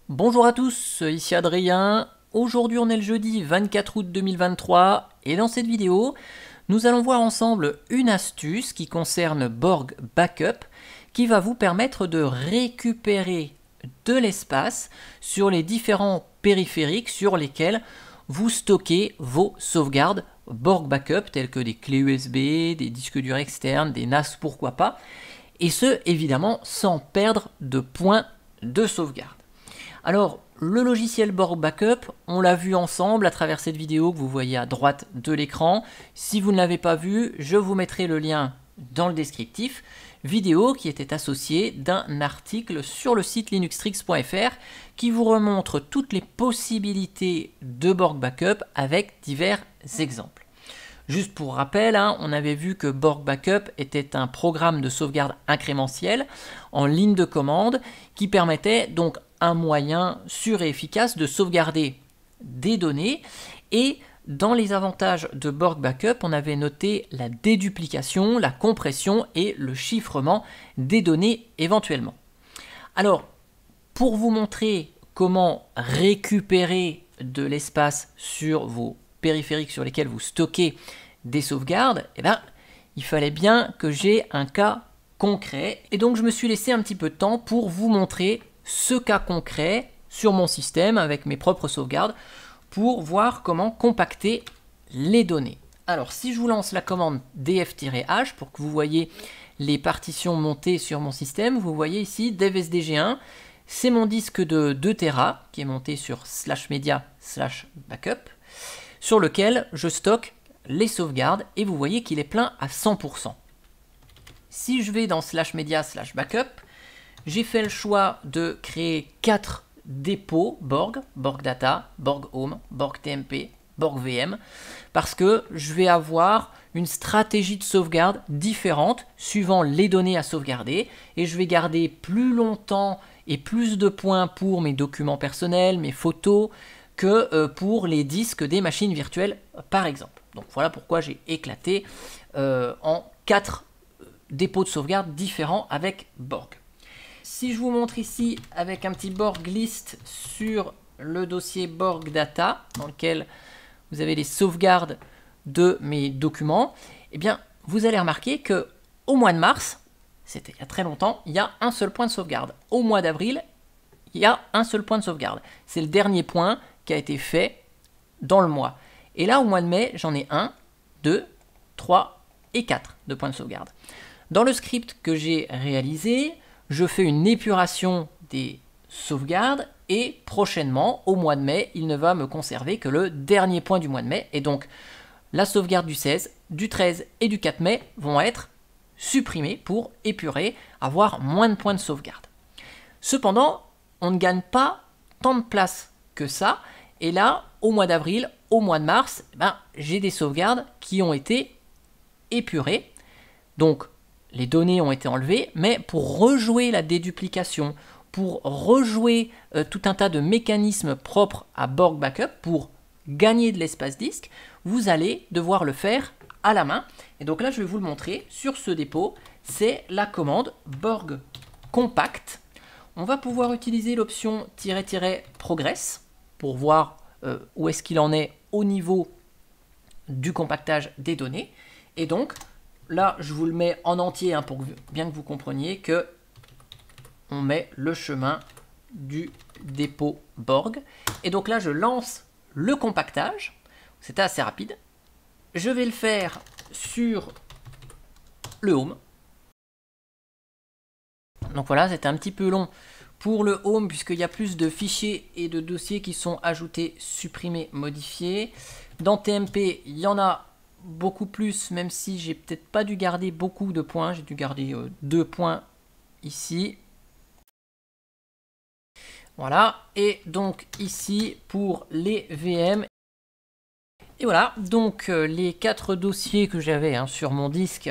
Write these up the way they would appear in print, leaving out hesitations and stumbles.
Bonjour à tous, ici Adrien. Aujourd'hui on est le jeudi 24 août 2023 et dans cette vidéo, nous allons voir ensemble une astuce qui concerne Borg Backup qui va vous permettre de récupérer de l'espace sur les différents périphériques sur lesquels vous stockez vos sauvegardes Borg Backup telles que des clés USB, des disques durs externes, des NAS pourquoi pas, et ce évidemment sans perdre de points de sauvegarde. Alors, le logiciel Borg Backup, on l'a vu ensemble à travers cette vidéo que vous voyez à droite de l'écran. Si vous ne l'avez pas vu, je vous mettrai le lien dans le descriptif. Vidéo qui était associée d'un article sur le site linuxtricks.fr qui vous remontre toutes les possibilités de Borg Backup avec divers exemples. Juste pour rappel, on avait vu que Borg Backup était un programme de sauvegarde incrémentiel en ligne de commande qui permettait donc un moyen sûr et efficace de sauvegarder des données. Et dans les avantages de Borg Backup, on avait noté la déduplication, la compression et le chiffrement des données éventuellement. Alors, pour vous montrer comment récupérer de l'espace sur vos périphériques sur lesquels vous stockez des sauvegardes, il fallait bien que j'ai un cas concret. Et donc, je me suis laissé un petit peu de temps pour vous montrer ce cas concret sur mon système avec mes propres sauvegardes pour voir comment compacter les données. Alors si je vous lance la commande df-h pour que vous voyez les partitions montées sur mon système, vous voyez ici devsdg1, c'est mon disque de 2 Tera qui est monté sur /media/backup sur lequel je stocke les sauvegardes et vous voyez qu'il est plein à 100%. Si je vais dans /media/backup, j'ai fait le choix de créer 4 dépôts Borg, Borg Data, Borg Home, Borg TMP, Borg VM, parce que je vais avoir une stratégie de sauvegarde différente suivant les données à sauvegarder, et je vais garder plus longtemps et plus de points pour mes documents personnels, mes photos, que pour les disques des machines virtuelles par exemple. Donc voilà pourquoi j'ai éclaté en 4 dépôts de sauvegarde différents avec Borg. Si je vous montre ici avec un petit Borg list sur le dossier Borg Data, dans lequel vous avez les sauvegardes de mes documents, eh bien, vous allez remarquer que au mois de mars, c'était il y a très longtemps, il y a un seul point de sauvegarde. Au mois d'avril, il y a un seul point de sauvegarde. C'est le dernier point qui a été fait dans le mois. Et là, au mois de mai, j'en ai 1, 2, 3 et 4 de points de sauvegarde. Dans le script que j'ai réalisé, je fais une épuration des sauvegardes et prochainement, au mois de mai, il ne va me conserver que le dernier point du mois de mai. Et donc, la sauvegarde du 16, du 13 et du 4 mai vont être supprimées pour épurer, avoir moins de points de sauvegarde. Cependant, on ne gagne pas tant de place que ça. Et là, au mois d'avril, au mois de mars, j'ai des sauvegardes qui ont été épurées. Donc, les données ont été enlevées, mais pour rejouer la déduplication, pour rejouer tout un tas de mécanismes propres à Borg Backup, pour gagner de l'espace disque, vous allez devoir le faire à la main. Et donc là, je vais vous le montrer sur ce dépôt. C'est la commande Borg Compact. On va pouvoir utiliser l'option -- progress pour voir où est-ce qu'il en est au niveau du compactage des données. Et donc, là, je vous le mets en entier pour bien que vous compreniez que on met le chemin du dépôt Borg. Et donc là, je lance le compactage. C'était assez rapide. Je vais le faire sur le Home. Donc voilà, c'était un petit peu long pour le Home puisqu'il y a plus de fichiers et de dossiers qui sont ajoutés, supprimés, modifiés. Dans TMP, il y en a beaucoup plus, même si j'ai peut-être pas dû garder beaucoup de points. J'ai dû garder 2 points ici. Voilà, et donc ici pour les VM. Et voilà, donc les 4 dossiers que j'avais sur mon disque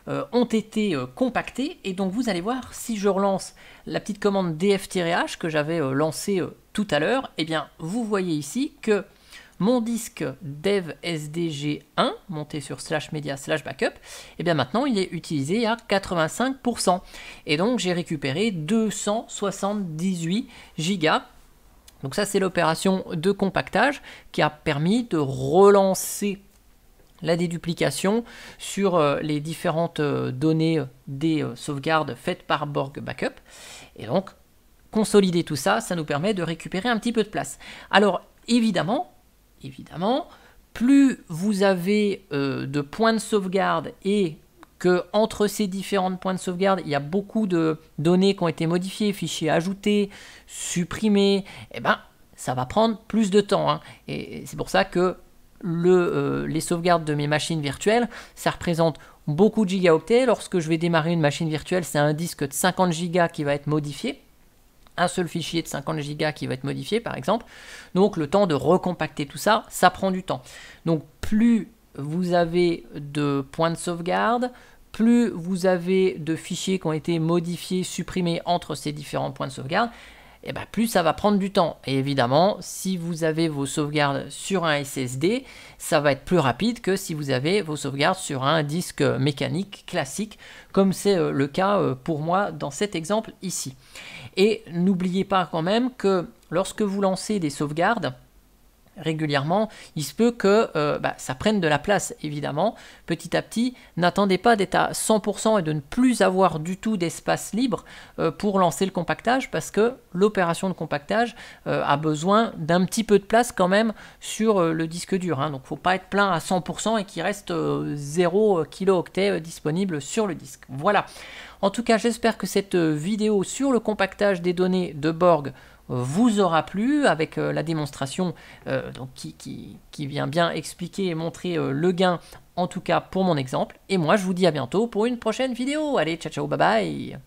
ont été compactés. Et donc vous allez voir, si je relance la petite commande df-h que j'avais lancée tout à l'heure, eh bien vous voyez ici que mon disque devsdg1 monté sur /media/backup, et bien maintenant il est utilisé à 85%. Et donc j'ai récupéré 278 gigas Donc ça, c'est l'opération de compactage qui a permis de relancer la déduplication sur les différentes données des sauvegardes faites par Borg Backup. Et donc, consolider tout ça, ça nous permet de récupérer un petit peu de place. Alors, évidemment, plus vous avez de points de sauvegarde et que entre ces différents points de sauvegarde, il y a beaucoup de données qui ont été modifiées, fichiers ajoutés, supprimés, et ben, ça va prendre plus de temps. Hein. Et c'est pour ça que les sauvegardes de mes machines virtuelles, ça représente beaucoup de gigaoctets. Lorsque je vais démarrer une machine virtuelle, c'est un disque de 50 gigas qui va être modifié. Un seul fichier de 50 gigas qui va être modifié, par exemple. Donc, le temps de recompacter tout ça, ça prend du temps. Donc, plus vous avez de points de sauvegarde, plus vous avez de fichiers qui ont été modifiés, supprimés entre ces différents points de sauvegarde, et bien plus ça va prendre du temps. Et évidemment, si vous avez vos sauvegardes sur un SSD, ça va être plus rapide que si vous avez vos sauvegardes sur un disque mécanique classique, comme c'est le cas pour moi dans cet exemple ici. Et n'oubliez pas quand même que lorsque vous lancez des sauvegardes, régulièrement, il se peut que ça prenne de la place, évidemment, petit à petit. N'attendez pas d'être à 100% et de ne plus avoir du tout d'espace libre pour lancer le compactage, parce que l'opération de compactage a besoin d'un petit peu de place quand même sur le disque dur. Hein. Donc, il ne faut pas être plein à 100% et qu'il reste 0 kilooctets disponible sur le disque. Voilà. En tout cas, j'espère que cette vidéo sur le compactage des données de Borg vous aura plu, avec la démonstration donc qui vient bien expliquer et montrer le gain, en tout cas pour mon exemple. Et moi, je vous dis à bientôt pour une prochaine vidéo. Allez, ciao, ciao, bye bye.